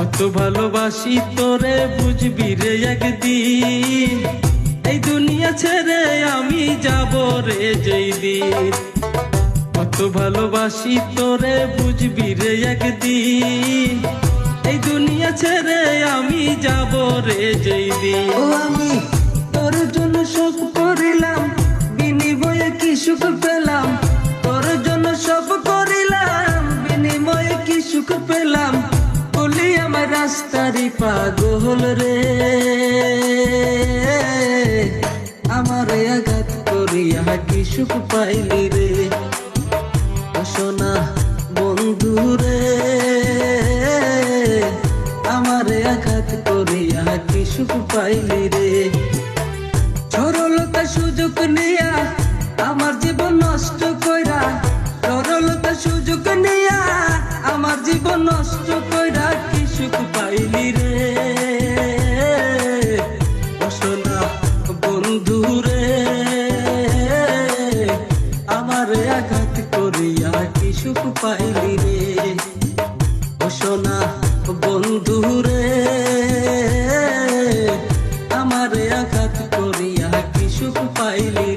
কত ভালোবাসি তোরে বুঝবি রে একদিন, এই দুনিয়া ছেড়ে আমি যাব রে যেদিন। কত ভালোবাসি তোরে বুঝবি রে একদিন, এই দুনিয়া ছেড়ে আমি যাব রে যেদিন। ও আমি তোর জন্য সব করিলাম, বিনিময়ে কি সুখ পেলাম। তোর জন্য সব করিলাম, বিনিময়ে কি সুখ পেলাম। বলি আমার রাস্তারি পাগল রে, আমার আঘাত করিয়া কি সুখ পাইলি রে। ও সোনা বন্ধু রে, আমার আঘাত করিয়া কি সুখ পাইলি রে। সরলতা সুযোগ নিয়া আমার জীবন নষ্ট কইরা, সরলতা সুযোগ নিয়া আমার জীবন নষ্ট কইরা কি সুখ পাইলি রে। ও সোনা বন্ধু রে, আমার আঘাত করিয়া কি সুখ পাইলি রে। ও সোনা বন্ধু রে, আমার আঘাত করিয়া কি সুখ পাইলি